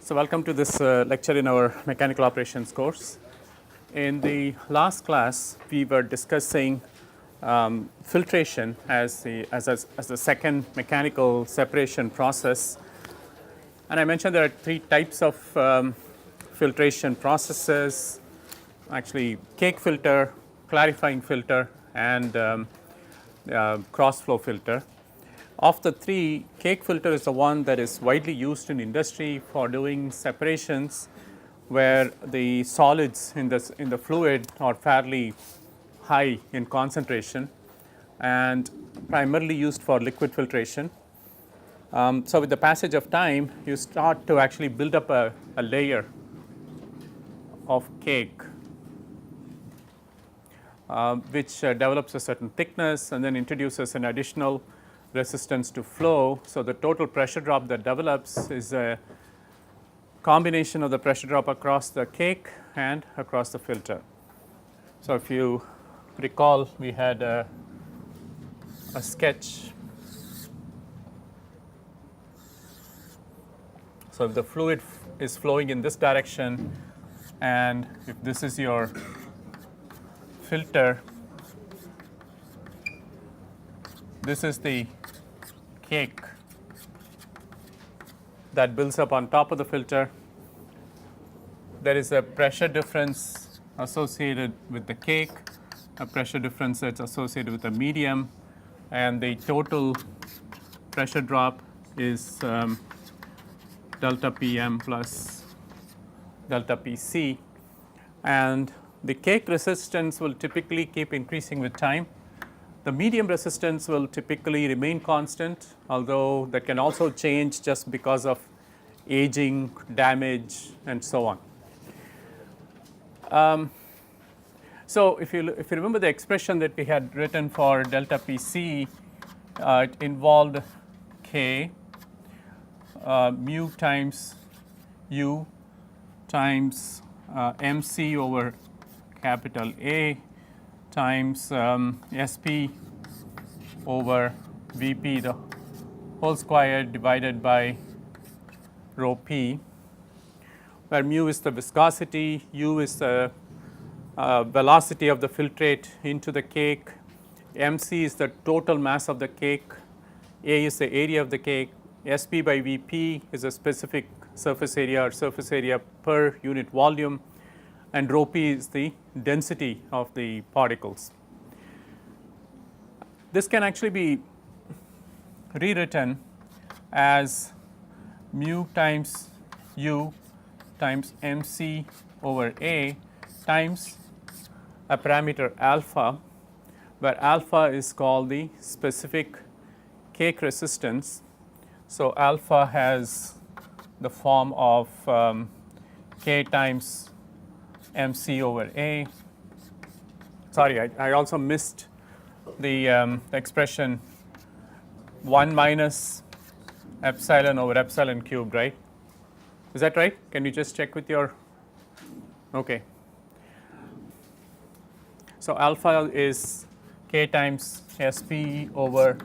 So, welcome to this lecture in our mechanical operations course. In the last class, we were discussing filtration as the second mechanical separation process, and I mentioned there are three types of filtration processes, actually cake filter, clarifying filter, and cross flow filter. Of the three, cake filter is the one that is widely used in industry for doing separations where the solids in the fluid are fairly high in concentration and primarily used for liquid filtration. So, with the passage of time, you start to actually build up a layer of cake which develops a certain thickness and then introduces an additional resistance to flow. So, the total pressure drop that develops is a combination of the pressure drop across the cake and across the filter. So, if you recall, we had a sketch. So, if the fluid is flowing in this direction and if this is your filter, this is the cake that builds up on top of the filter. There is a pressure difference associated with the cake, a pressure difference that's associated with the medium, and the total pressure drop is delta Pm plus delta Pc, and the cake resistance will typically keep increasing with time. The medium resistance will typically remain constant, although that can also change just because of aging, damage, and so on. So, if you remember the expression that we had written for delta Pc, it involved K mu times U times MC over capital A times Sp over Vp the whole square divided by rho p, where mu is the viscosity, U is the velocity of the filtrate into the cake, Mc is the total mass of the cake, A is the area of the cake, Sp by Vp is a specific surface area or surface area per unit volume, and rho p is the density of the particles. This can actually be rewritten as mu times U times MC over A times a parameter alpha, where alpha is called the specific cake resistance. So, alpha has the form of K times MC over A. Sorry, I also missed the expression 1 minus epsilon over epsilon cubed, right? Is that right? Can you just check with your, okay. So, alpha is K times Sp over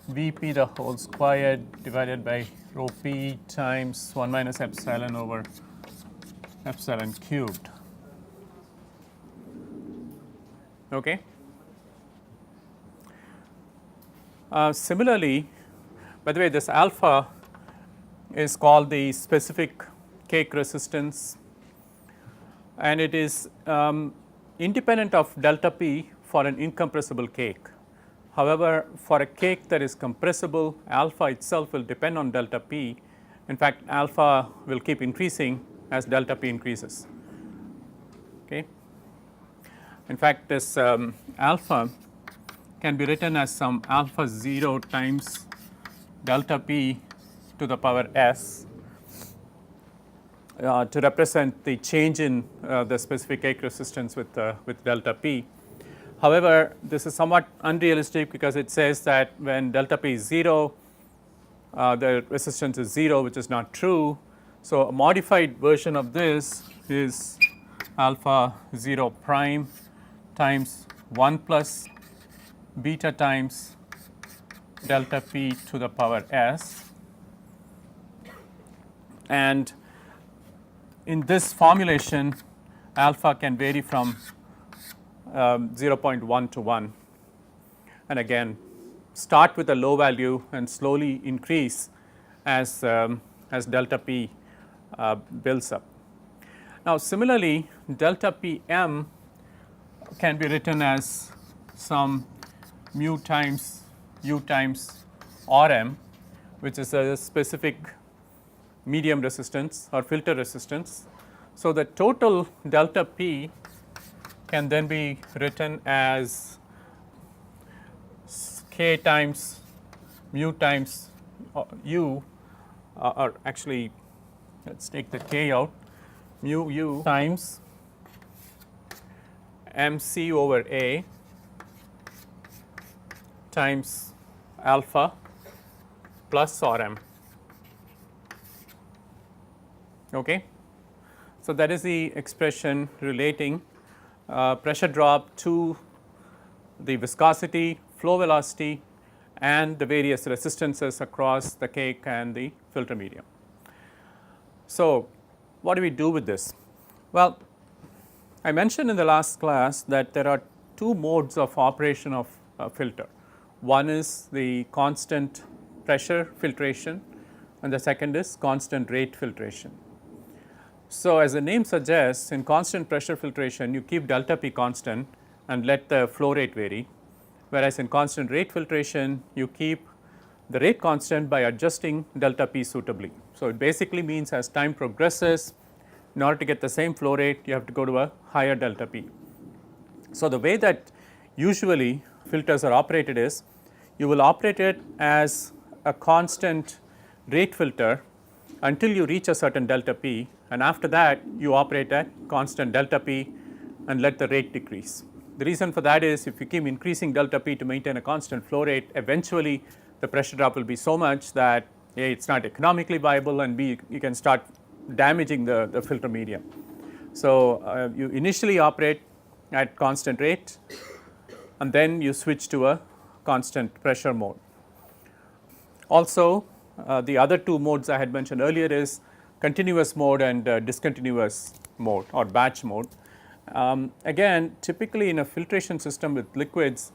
Vp the whole squared divided by rho p times 1 minus epsilon over epsilon cubed. Okay. Similarly, by the way, this alpha is called the specific cake resistance, and it is independent of delta P for an incompressible cake. However, for a cake that is compressible, alpha itself will depend on delta P. In fact, alpha will keep increasing as delta P increases. Okay. In fact, this alpha can be written as some alpha 0 times delta P to the power S to represent the change in the specific cake resistance with delta P. However, this is somewhat unrealistic because it says that when delta P is 0, the resistance is 0, which is not true. So, a modified version of this is alpha 0 prime times 1 plus beta times delta P to the power S, and in this formulation alpha can vary from 0.1 to 1, and again start with a low value and slowly increase as delta p builds up. Now, similarly, delta p m can be written as some mu times u times R m, which is a specific medium resistance or filter resistance. So, the total delta p can then be written as k times mu times u, or actually let us take the k out, mu u times m c over a times alpha plus R m. Okay. So, that is the expression relating pressure drop to the viscosity, flow velocity, and the various resistances across the cake and the filter medium. So, what do we do with this? Well, I mentioned in the last class that there are two modes of operation of a filter. One is the constant pressure filtration, and the second is constant rate filtration. So, as the name suggests, in constant pressure filtration you keep delta p constant and let the flow rate vary, whereas in constant rate filtration you keep the rate constant by adjusting delta p suitably. So, it basically means as time progresses, in order to get the same flow rate you have to go to a higher delta p. So, the way that usually filters are operated is you will operate it as a constant rate filter until you reach a certain delta p, and after that you operate at constant delta p and let the rate decrease. The reason for that is if you keep increasing delta p to maintain a constant flow rate, eventually the pressure drop will be so much that A, it is not economically viable, and B, you can start damaging the filter medium. So, you initially operate at constant rate and then you switch to a constant pressure mode. Also, the other two modes I had mentioned earlier is continuous mode and discontinuous mode or batch mode. Again, typically in a filtration system with liquids,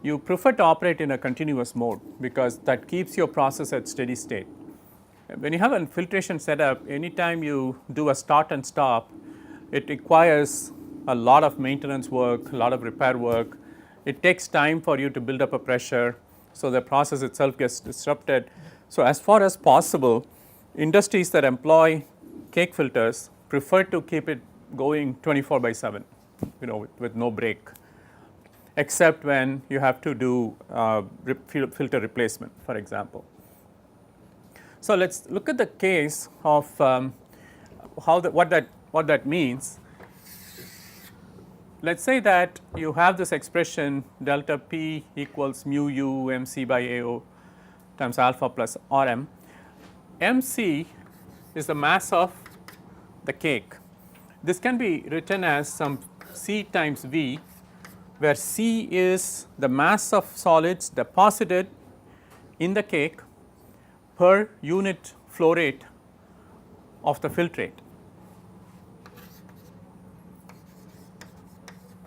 you prefer to operate in a continuous mode because that keeps your process at steady state. When you have a filtration setup, anytime you do a start and stop, it requires a lot of maintenance work, a lot of repair work. It takes time for you to build up a pressure, so the process itself gets disrupted. So, as far as possible, industries that employ cake filters prefer to keep it going 24/7, with no break, except when you have to do filter replacement, for example. So, let us look at the case of what that means. Let us say that you have this expression delta p equals mu u m c by a o times alpha plus R m. M c is the mass of the cake. This can be written as some c times v, where c is the mass of solids deposited in the cake per unit flow rate of the filtrate.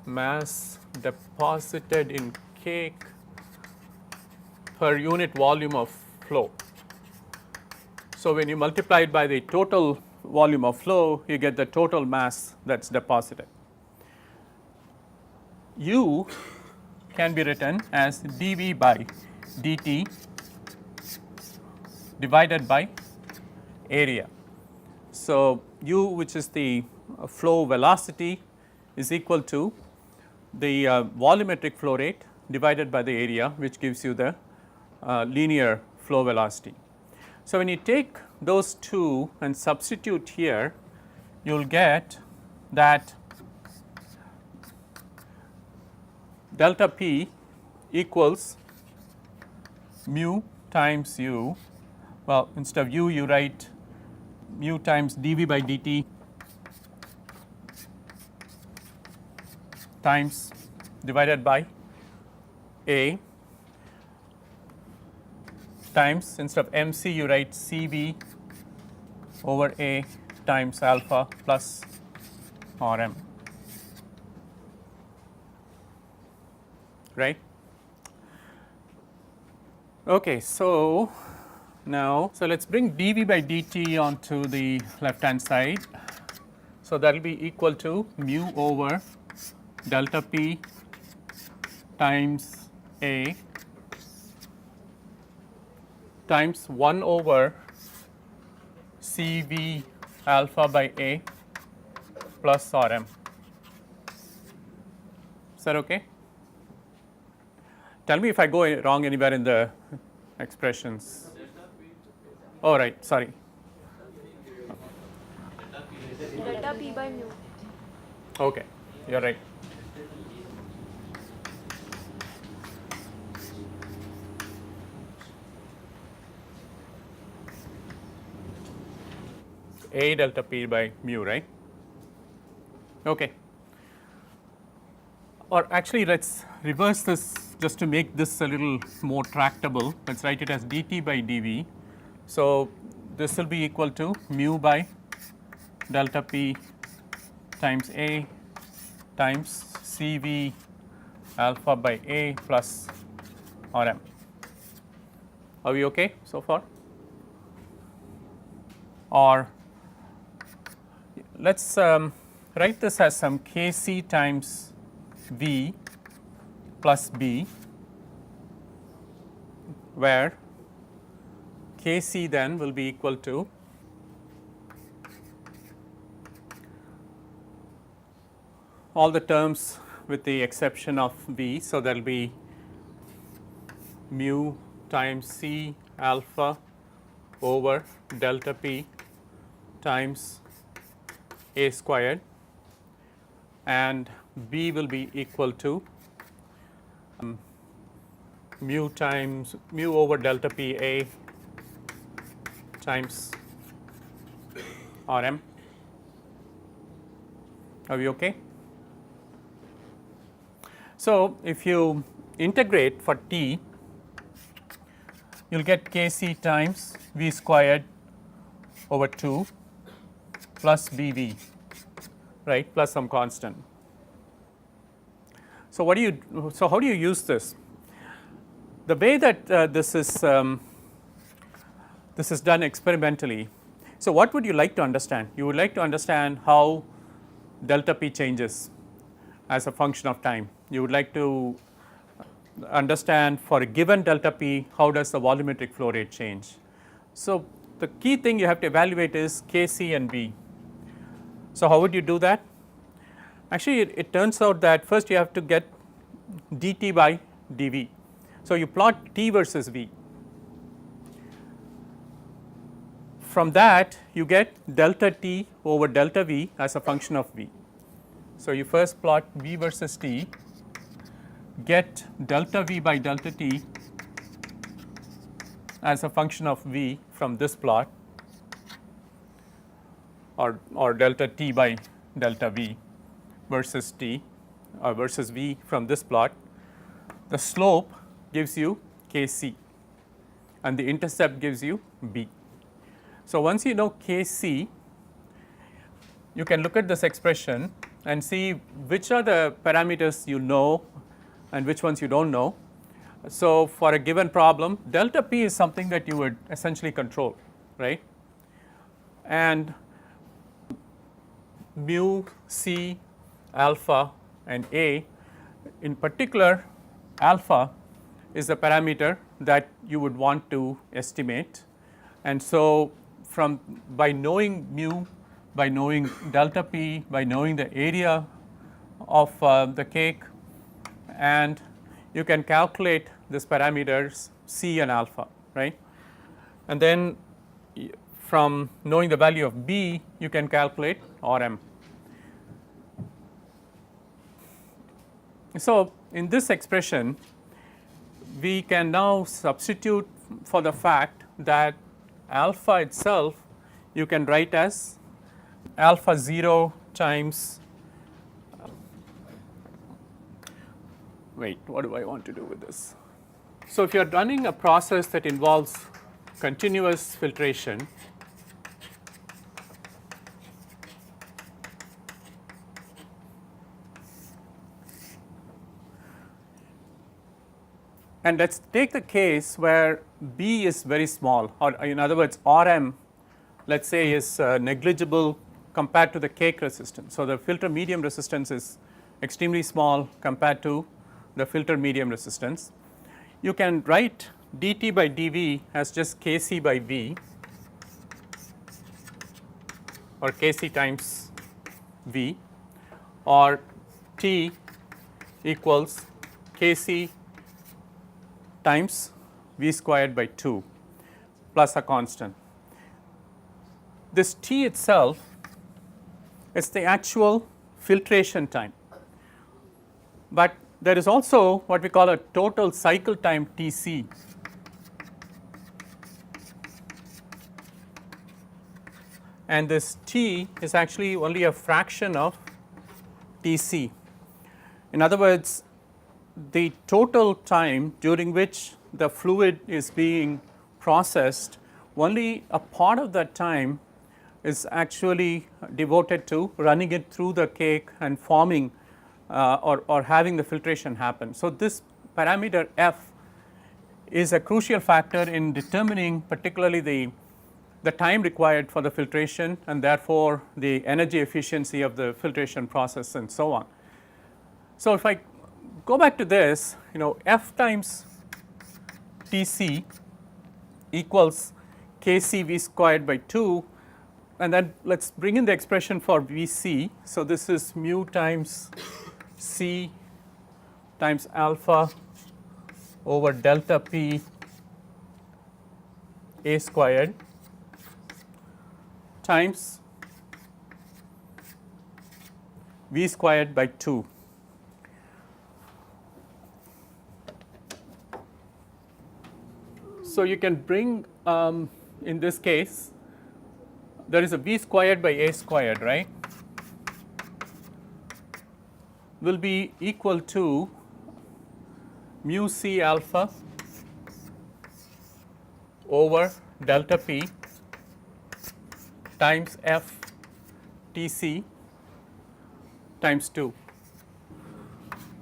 Mass deposited in cake per unit volume of flow. So, when you multiply it by the total volume of flow, you get the total mass that is deposited. U can be written as dV by dt divided by area. So, U, which is the flow velocity, is equal to the volumetric flow rate divided by the area, which gives you the linear flow velocity. So, when you take those two and substitute here, you will get that delta p equals mu times u. Well, instead of u, you write mu times dV by dt times divided by A times, instead of MC you write CV over A times alpha plus Rm, right. Okay, so now, so let us bring dV by dt onto the left hand side. So, that will be equal to mu over delta p times A times 1 over CV alpha by A plus Rm. Is that okay? Tell me if I go wrong anywhere in the expressions. Oh, right, sorry. Delta P by mu. Okay, you are right. A delta P by mu, right? Okay. Or actually, let us reverse this just to make this a little more tractable. Let us write it as dt by dV. So, this will be equal to mu by delta P times A times CV alpha by A plus Rm. Are we okay so far? Or let us write this as some Kc times V plus B, where Kc then will be equal to all the terms with the exception of V. So, there will be mu times C alpha over delta P times A squared, and B will be equal to mu over delta P A times Rm. Are we okay? So, if you integrate for t, you will get Kc times V squared over 2 plus BV, right, plus some constant. So, what do you, so how do you use this? The way that this is done experimentally. So, what would you like to understand? You would like to understand how delta P changes as a function of time. You would like to understand for a given delta P, how does the volumetric flow rate change. So, the key thing you have to evaluate is Kc and V. So, how would you do that? Actually, it turns out that first you have to get dt by dV. So, you plot t versus V. From that you get delta t over delta V as a function of V. So, you first plot V versus t, get delta V by delta t as a function of V from this plot, or delta t by delta V versus t or versus V from this plot. The slope gives you Kc and the intercept gives you B. So, once you know Kc, you can look at this expression and see which are the parameters you know and which ones you do not know. So, for a given problem, delta P is something that you would essentially control, right, and mu, C, alpha and A, in particular alpha is the parameter that you would want to estimate. And so, by knowing mu, by knowing delta P, by knowing the area of the cake, and you can calculate these parameters C and alpha, right. And then from knowing the value of B, you can calculate Rm. So, in this expression, we can now substitute for the fact that alpha itself you can write as alpha 0 times, wait, what do I want to do with this? So, if you are running a process that involves continuous filtration, And let us take the case where B is very small, or in other words Rm let us say is negligible compared to the cake resistance. So, the filter medium resistance is extremely small compared to the filter medium resistance. You can write dt by dV as just Kc by V or Kc times V, or T equals Kc times V squared by 2 plus a constant. This T itself is the actual filtration time, but there is also what we call a total cycle time Tc. And this T is actually only a fraction of Tc. In other words, the total time during which the fluid is being processed, only a part of that time is actually devoted to running it through the cake and forming or having the filtration happen. So, this parameter f is a crucial factor in determining particularly the time required for the filtration, and therefore, the energy efficiency of the filtration process and so on. So, if I go back to this, f times Tc equals Kc V squared by 2, and then let us bring in the expression for Vc. So, this is mu times C times alpha over delta P A squared times V squared by 2. So, you can bring in this case there is a V squared by A squared, right, will be equal to mu C alpha over delta P times f Tc times 2.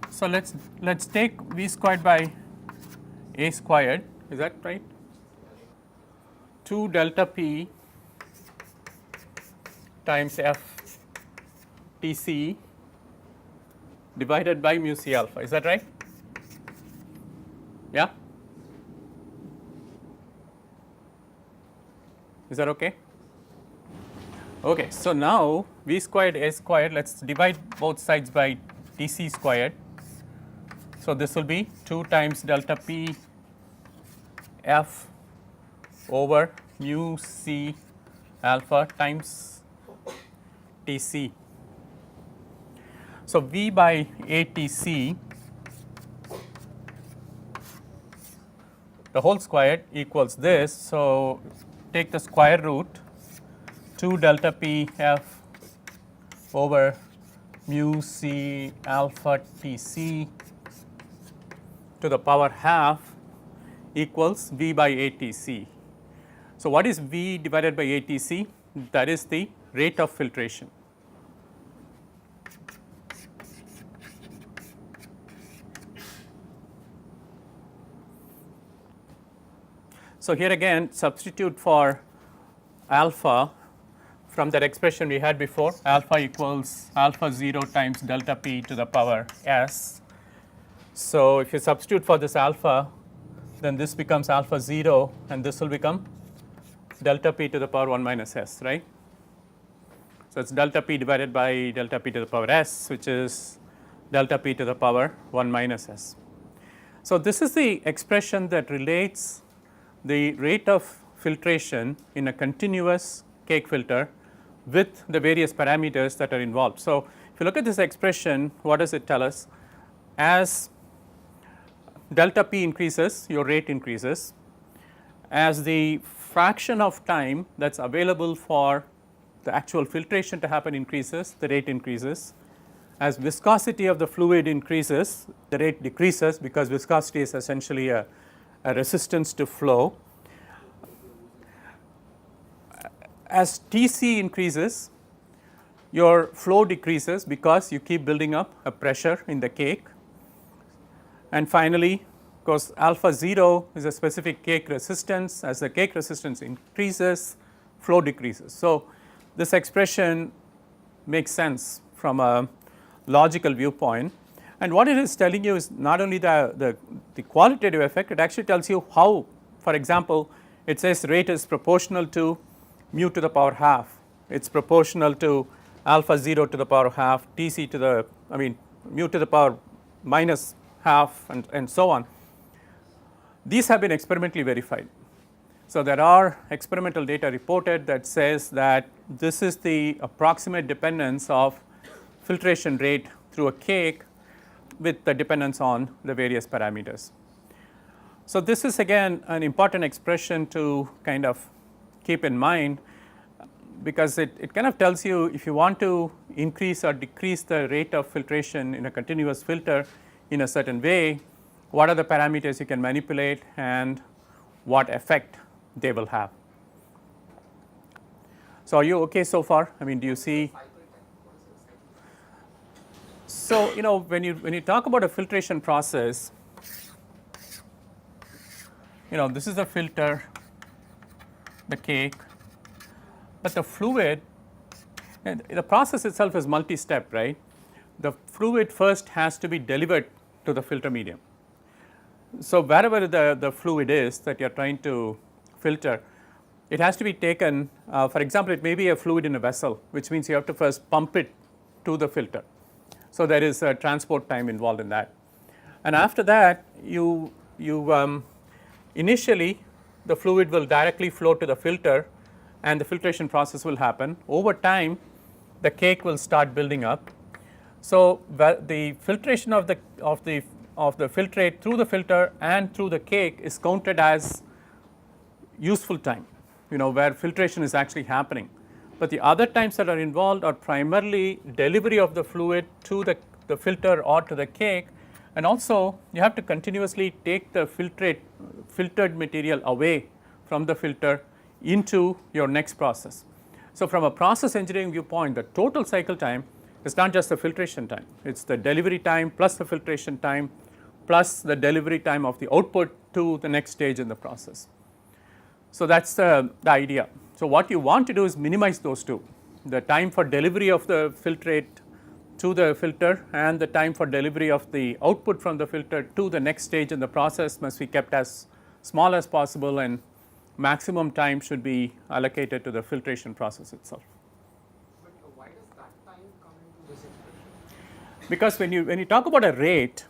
So, let's take V squared by A squared, is that right, 2 delta P times f Tc divided by mu C alpha, is that right? Yeah? Is that okay? Okay, so now V squared A squared, let us divide both sides by Tc squared. So, this will be 2 times delta P f over mu C alpha times Tc. So, V by ATC the whole squared equals this. So, take the square root 2 delta P f over mu C alpha Tc to the power half equals V by ATC. So, what is V divided by ATC? That is the rate of filtration. So, here again substitute for alpha from that expression we had before, alpha equals alpha 0 times delta P to the power s. So, if you substitute for this alpha, then this becomes alpha 0 and this will become delta P to the power 1 minus s, right. So, it is delta P divided by delta P to the power s, which is delta P to the power 1 minus s. So, this is the expression that relates the rate of filtration in a continuous cake filter with the various parameters that are involved. So, if you look at this expression, what does it tell us? As delta P increases, your rate increases. As the fraction of time that is available for the actual filtration to happen increases, the rate increases. As viscosity of the fluid increases, the rate decreases, because viscosity is essentially a resistance to flow. As Tc increases, your flow decreases because you keep building up a pressure in the cake. And finally, course, alpha 0 is a specific cake resistance. As the cake resistance increases, flow decreases. So, this expression makes sense from a logical viewpoint, and what it is telling you is not only the qualitative effect, it actually tells you how. For example, it says rate is proportional to mu to the power half, it is proportional to alpha 0 to the power half, Tc to the mu to the power minus half, and so on. These have been experimentally verified. So, there are experimental data reported that says that this is the approximate dependence of filtration rate through a cake with the dependence on the various parameters. So, this is again an important expression to kind of keep in mind, because it kind of tells you if you want to increase or decrease the rate of filtration in a continuous filter in a certain way, what are the parameters you can manipulate and what effect they will have. So, are you okay so far? I mean, do you see? So, when you talk about a filtration process, this is the filter, the cake, but the fluid, and the process itself is multi-step, right? The fluid first has to be delivered to the filter medium. So, wherever the fluid is that you are trying to filter, it has to be taken, for example, it may be a fluid in a vessel, which means you have to first pump it to the filter. So, there is a transport time involved in that, and after that you initially the fluid will directly flow to the filter and the filtration process will happen. Over time the cake will start building up. So, the filtration of the filtrate through the filter and through the cake is counted as useful time, where filtration is actually happening. But the other times that are involved are primarily delivery of the fluid to the filter or to the cake, and also you have to continuously take the filtered material away from the filter into your next process. So, from a process engineering viewpoint, the total cycle time is not just the filtration time, it is the delivery time plus the filtration time plus the delivery time of the output to the next stage in the process. So, that is the idea. So, what you want to do is minimize those two, the time for delivery of the filtrate to the filter and the time for delivery of the output from the filter to the next stage in the process must be kept as small as possible, and maximum time should be allocated to the filtration process itself. But why does that time come into this expression? Because when you talk about a rate,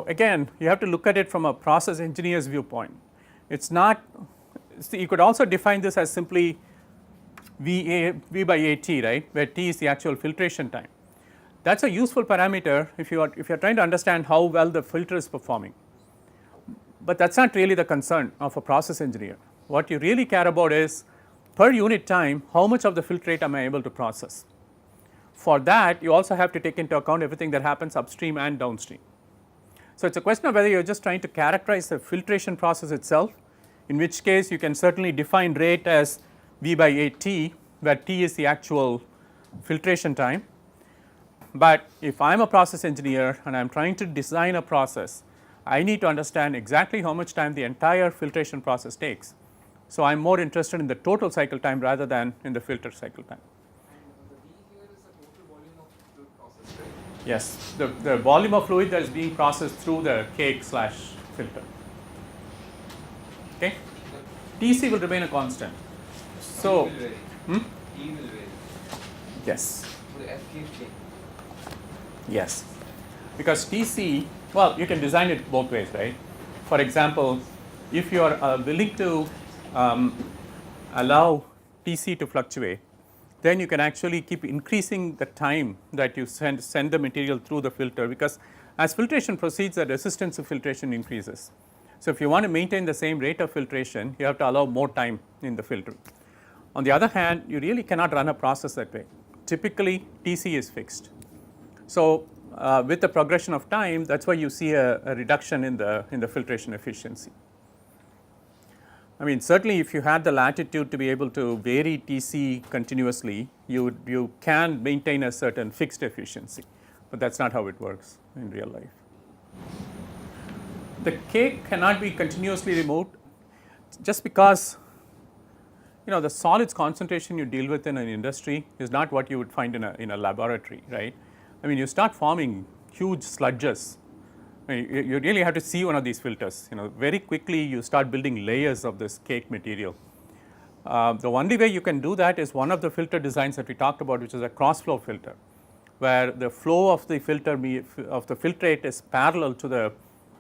again you have to look at it from a process engineer's viewpoint. It's not, you could also define this as simply V by AT, right, where T is the actual filtration time. That is a useful parameter if you are trying to understand how well the filter is performing, but that is not really the concern of a process engineer. What you really care about is per unit time, how much of the filtrate am I able to process. For that you also have to take into account everything that happens upstream and downstream. So, it is a question of whether you are just trying to characterize the filtration process itself, in which case you can certainly define rate as V by AT, where T is the actual filtration time. But if I am a process engineer and I am trying to design a process, I need to understand exactly how much time the entire filtration process takes. So, I am more interested in the total cycle time rather than in the filter cycle time. And the V here is the total volume of fluid process, right? Yes, the volume of fluid that is being processed through the cake / filter. Okay. Tc will remain a constant. So, E will vary. Yes. So the FK Yes, because Tc, well, you can design it both ways, right. For example, if you are willing to allow Tc to fluctuate, then you can actually keep increasing the time that you send the material through the filter, because as filtration proceeds, the resistance of filtration increases. So, if you want to maintain the same rate of filtration, you have to allow more time in the filter. On the other hand, you really cannot run a process that way. Typically, Tc is fixed. So, with the progression of time, that is why you see a reduction in the filtration efficiency. I mean, certainly if you had the latitude to be able to vary Tc continuously, you can maintain a certain fixed efficiency, but that is not how it works in real life. the cake cannot be continuously removed just because the solids concentration you deal with in an industry is not what you would find in a laboratory, right? I mean, you start forming huge sludges. I mean, you really have to see one of these filters. Very quickly you start building layers of this cake material. The only way you can do that is one of the filter designs that we talked about, which is a cross flow filter, where the flow of the filtrate is parallel to the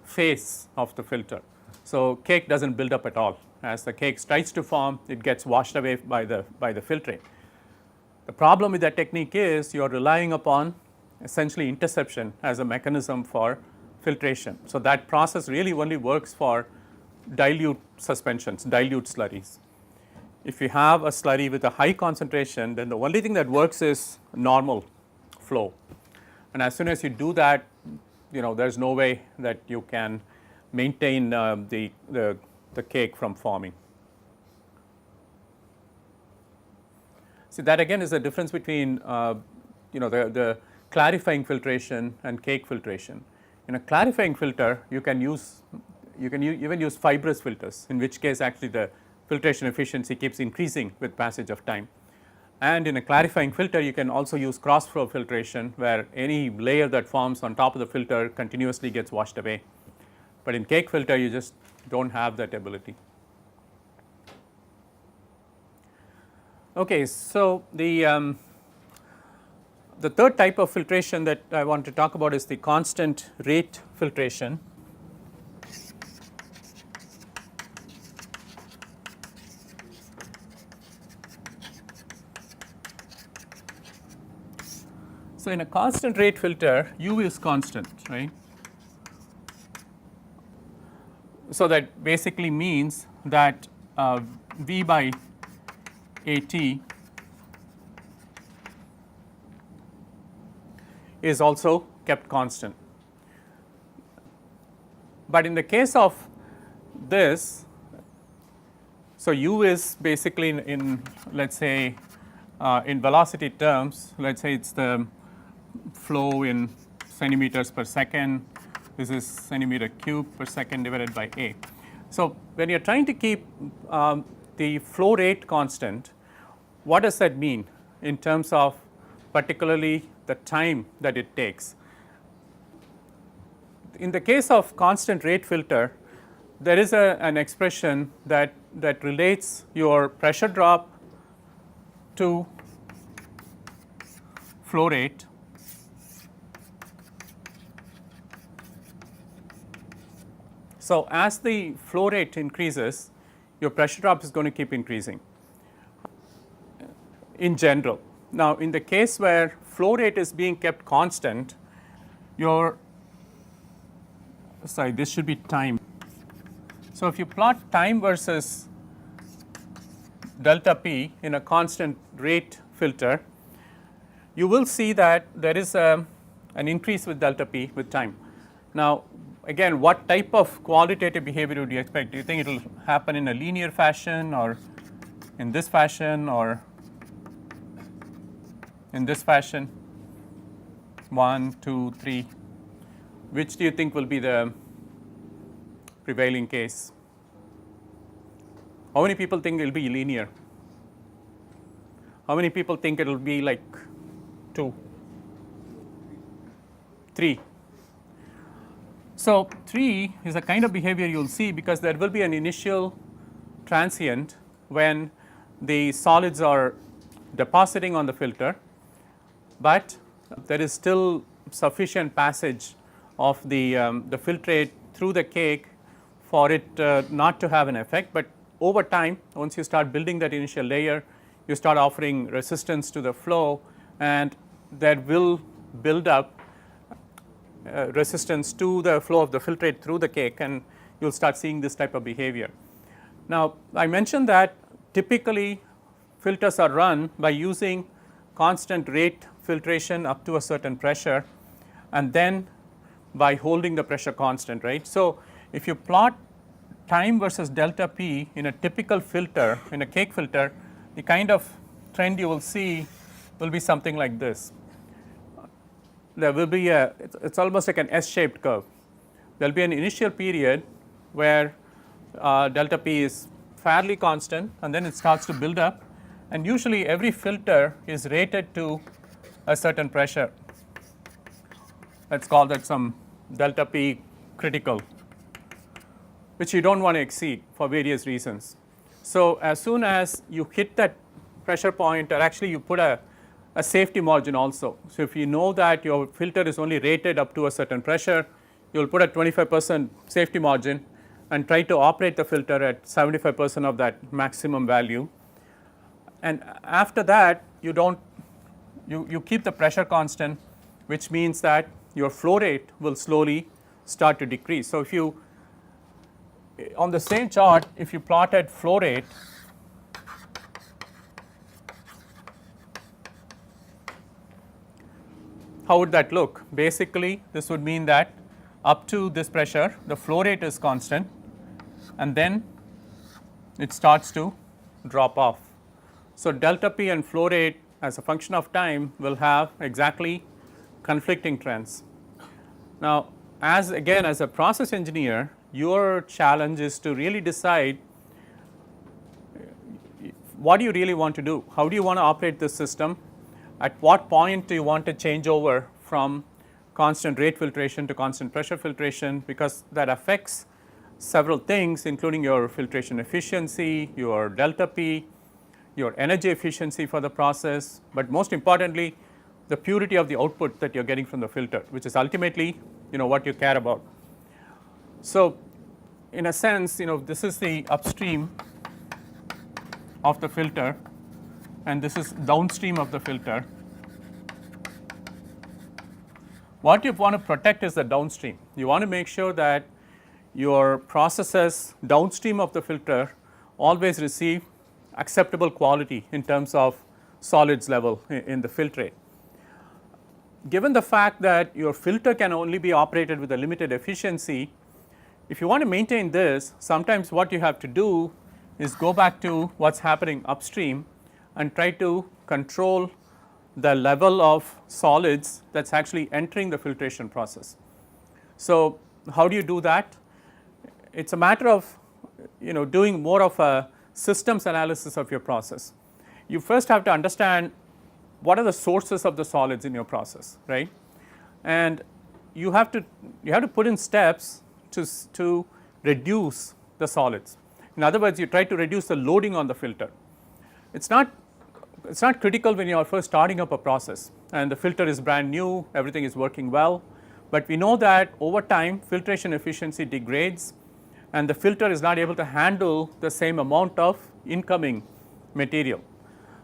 face of the filter. So cake doesn't build up at all. As the cake tries to form, it gets washed away by the filtrate. The problem with that technique is you are relying upon essentially interception as a mechanism for filtration. So that process really only works for dilute suspensions, dilute slurries. If you have a slurry with a high concentration, then the only thing that works is normal flow. And as soon as you do that, there is no way that you can maintain the cake from forming. See, that again is the difference between the clarifying filtration and cake filtration. In a clarifying filter, you can even use fibrous filters, in which case actually the filtration efficiency keeps increasing with passage of time. And in a clarifying filter, you can also use cross flow filtration, where any layer that forms on top of the filter continuously gets washed away. But in cake filter, you just don't have that ability. Okay, so the third type of filtration that I want to talk about is the constant rate filtration. So in a constant rate filter, U is constant, right? So that basically means that V by AT is also kept constant. But in the case of this, so U is basically in let's say in velocity terms, let's say it's the flow in centimeters per second. This is centimeter cube per second divided by A. So when you are trying to keep the flow rate constant, what does that mean in terms of particularly the time that it takes? In the case of constant rate filter, there is an expression that relates your pressure drop to flow rate So as the flow rate increases, your pressure drop is going to keep increasing in general. Now in the case where flow rate is being kept constant, this should be time. So if you plot time versus delta P in a constant rate filter, you will see that there is an increase with delta P with time. Now again, what type of qualitative behavior would you expect? Do you think it will happen in a linear fashion, or in this fashion, or in this fashion? 1, 2, 3. Which do you think will be the prevailing case? How many people think it will be linear? How many people think it will be like 2, 3? So 3 is a kind of behavior you will see, because there will be an initial transient when the solids are depositing on the filter, but there is still sufficient passage of the filtrate through the cake for it not to have an effect. But over time, once you start building that initial layer, you start offering resistance to the flow, and that will build up resistance to the flow of the filtrate through the cake, and you will start seeing this type of behavior. Now I mentioned that typically filters are run by using constant rate filtration up to a certain pressure, and then by holding the pressure constant, right. So if you plot time versus delta P in a typical filter, in a cake filter, the kind of trend you will see will be something like this. There will be it's almost like an S-shaped curve. there will be an initial period where delta P is fairly constant, and then it starts to build up, and usually every filter is rated to a certain pressure. Let's call that some delta P critical, which you do not want to exceed for various reasons. So, as soon as you hit that pressure point, or actually you put a safety margin also. So, if you know that your filter is only rated up to a certain pressure, you will put a 25% safety margin and try to operate the filter at 75% of that maximum value. And after that, you don't you keep the pressure constant, which means that your flow rate will slowly start to decrease. So, if you on the same chart, if you plotted flow rate, how would that look? Basically, this would mean that up to this pressure, the flow rate is constant, and then it starts to drop off. So, delta P and flow rate as a function of time will have exactly conflicting trends. Now, as a process engineer, your challenge is to really decide what do you really want to do, how do you want to operate this system, at what point do you want to change over from constant rate filtration to constant pressure filtration, because that affects several things, including your filtration efficiency, your delta P, your energy efficiency for the process, but most importantly the purity of the output that you are getting from the filter, which is ultimately what you care about. So, in a sense, this is the upstream of the filter, and this is downstream of the filter. What you want to protect is the downstream. You want to make sure that your processes downstream of the filter always receive acceptable quality in terms of solids level in the filtrate. Given the fact that your filter can only be operated with a limited efficiency, if you want to maintain this, sometimes what you have to do is go back to what is happening upstream and try to control the level of solids that is actually entering the filtration process. So, how do you do that? It is a matter of doing more of a systems analysis of your process. You first have to understand what are the sources of the solids in your process, right? And you have to put in steps to reduce the solids. In other words, you try to reduce the loading on the filter. It's not critical when you are first starting up a process and the filter is brand new, everything is working well, but we know that over time filtration efficiency degrades and the filter is not able to handle the same amount of incoming material.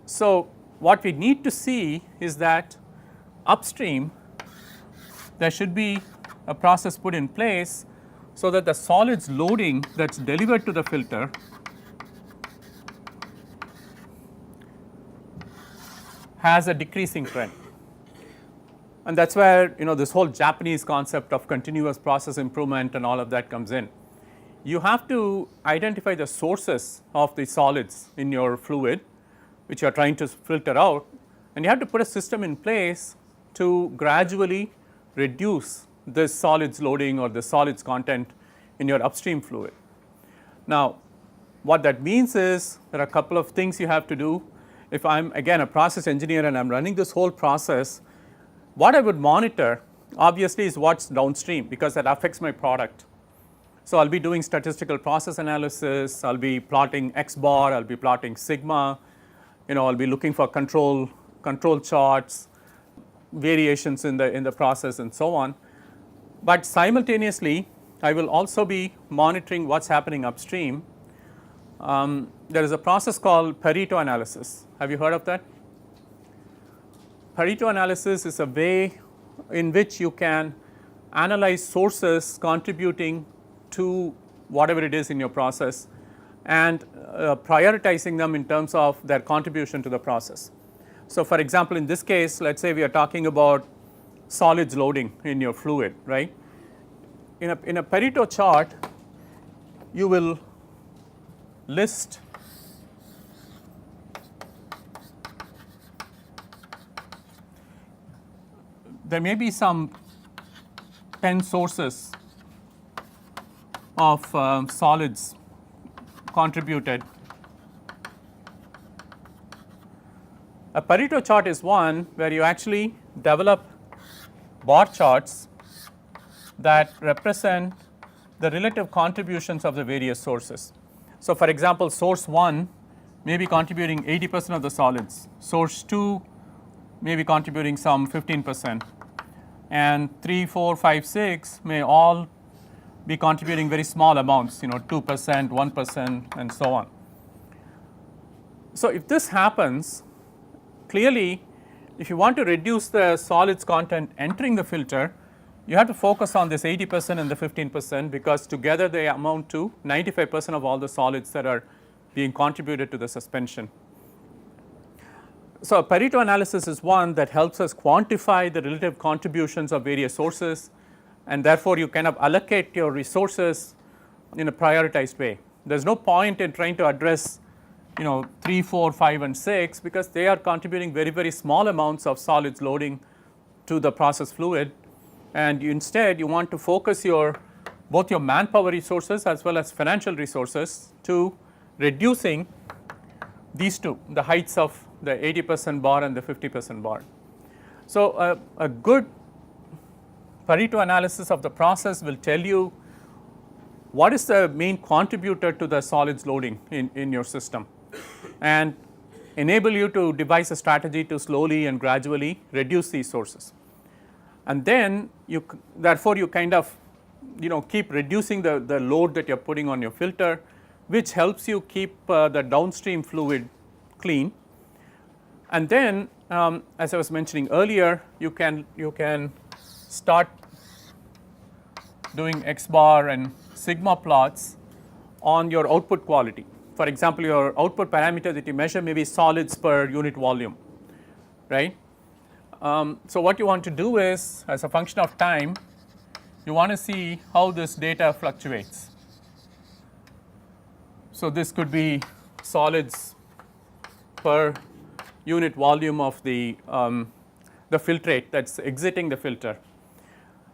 So, what we need to see is that upstream there should be a process put in place so that the solids loading that is delivered to the filter has a decreasing trend. And that is where this whole Japanese concept of continuous process improvement and all of that comes in. You have to identify the sources of the solids in your fluid which you are trying to filter out, and you have to put a system in place to gradually reduce this solids loading or the solids content in your upstream fluid. Now, what that means is there are a couple of things you have to do. If I am again a process engineer and I am running this whole process, what I would monitor obviously is what is downstream, because that affects my product. So, I will be doing statistical process analysis, I will be plotting X bar, I will be plotting sigma, I will be looking for control charts, variations in the process and so on. But simultaneously I will also be monitoring what is happening upstream. There is a process called Pareto analysis. Have you heard of that? Pareto analysis is a way in which you can analyze sources contributing to whatever it is in your process and prioritizing them in terms of their contribution to the process. So, for example, in this case, let us say we are talking about solids loading in your fluid, right. In a Pareto chart, you will list there may be some 10 sources of solids contributed. A Pareto chart is one where you actually develop bar charts that represent the relative contributions of the various sources. So, for example, source 1 may be contributing 80% of the solids, source 2 may be contributing some 15%, and 3, 4, 5, 6 may all be contributing very small amounts, 2%, 1%, and so on. So, if this happens, clearly if you want to reduce the solids content entering the filter, you have to focus on this 80% and the 15%, because together they amount to 95% of all the solids that are being contributed to the suspension. So, a Pareto analysis is one that helps us quantify the relative contributions of various sources, and therefore you kind of allocate your resources in a prioritized way. There is no point in trying to address 3, 4, 5 and 6, because they are contributing very, very small amounts of solids loading to the process fluid, and instead you want to focus both your manpower resources as well as financial resources to reducing these two, the heights of the 80% bar and the 50% bar. So, a good Pareto analysis of the process will tell you what is the main contributor to the solids loading in your system, and enable you to devise a strategy to slowly and gradually reduce these sources. And then therefore you kind of keep reducing the load that you are putting on your filter, which helps you keep the downstream fluid clean. And then as I was mentioning earlier, you can start doing X bar and sigma plots on your output quality. For example, your output parameter that you measure may be solids per unit volume, right? So, what you want to do is, as a function of time, you want to see how this data fluctuates. So, this could be solids per unit volume of the filtrate that is exiting the filter.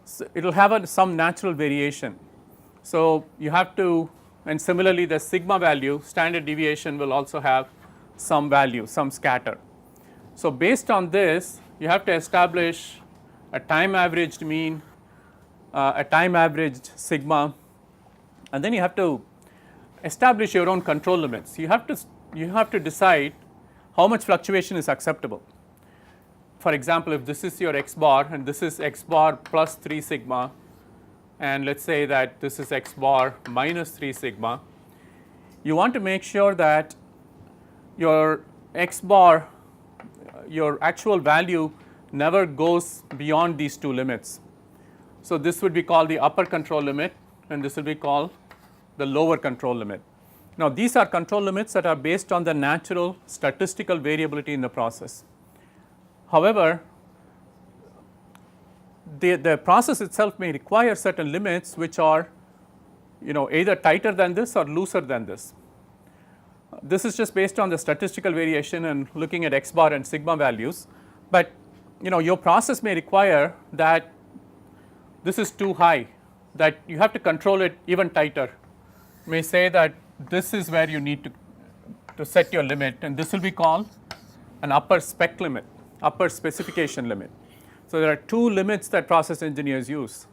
So, it will have some natural variation. So, you have to, and similarly the sigma value, standard deviation, will also have some value, some scatter. So, based on this, you have to establish a time averaged mean, a time averaged sigma, and then you have to establish your own control limits. You have to decide how much fluctuation is acceptable. For example, if this is your X bar and this is X bar plus 3 sigma, and let us say that this is X bar minus 3 sigma, you want to make sure that your X bar, your actual value never goes beyond these two limits. So, this would be called the upper control limit, and this will be called the lower control limit. Now, these are control limits that are based on the natural statistical variability in the process. However, the process itself may require certain limits which are either tighter than this or looser than this. This is just based on the statistical variation and looking at X bar and sigma values, but your process may require that this is too high, that you have to control it even tighter. You may say that this is where you need to set your limit, and this will be called an upper spec limit, upper specification limit. So, there are two limits that process engineers use.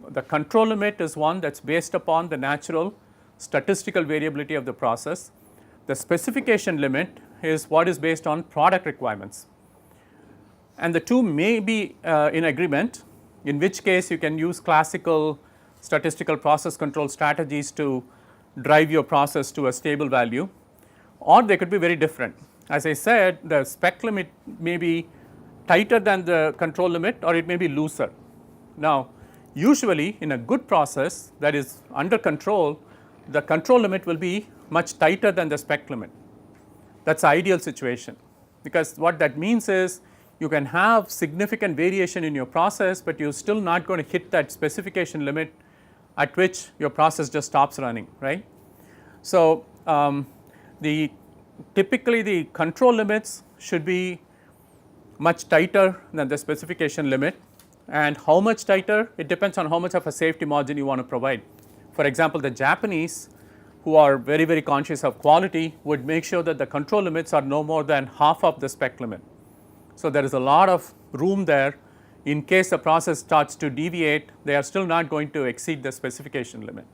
The control limit is one that is based upon the natural statistical variability of the process. The specification limit is what is based on product requirements, and the two may be in agreement, in which case you can use classical statistical process control strategies to drive your process to a stable value, or they could be very different. As I said, the spec limit may be tighter than the control limit, or it may be looser. Now, usually in a good process that is under control, the control limit will be much tighter than the spec limit. That is the ideal situation, because what that means is you can have significant variation in your process, but you are still not going to hit that specification limit at which your process just stops running, right. So, typically the control limits should be much tighter than the specification limit, and how much tighter, it depends on how much of a safety margin you want to provide For example, the Japanese, who are very, very conscious of quality, would make sure that the control limits are no more than half of the spec limit. So, there is a lot of room there. In case the process starts to deviate, they are still not going to exceed the specification limit.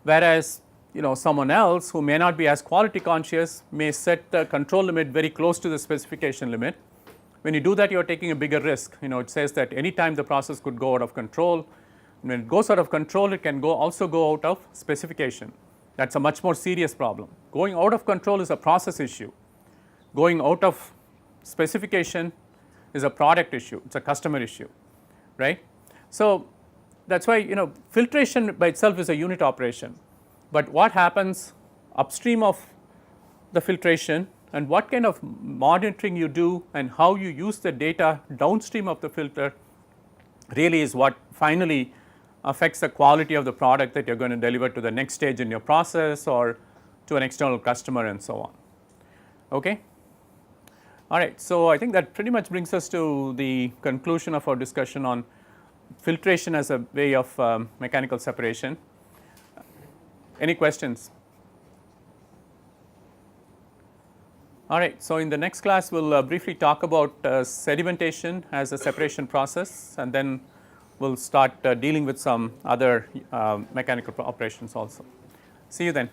Whereas, someone else who may not be as quality conscious may set the control limit very close to the specification limit. When you do that, you are taking a bigger risk. It says that any time the process could go out of control. When it goes out of control, it can also go out of specification. That is a much more serious problem. Going out of control is a process issue. Going out of specification is a product issue, it is a customer issue, right. So, that is why filtration by itself is a unit operation, but what happens upstream of the filtration and what kind of monitoring you do and how you use the data downstream of the filter really is what finally affects the quality of the product that you are going to deliver to the next stage in your process or to an external customer and so on. Okay. All right. So, I think that pretty much brings us to the conclusion of our discussion on filtration as a way of mechanical separation. Any questions? All right. So, in the next class we will briefly talk about sedimentation as a separation process, and then we will start dealing with some other mechanical operations also. See you then.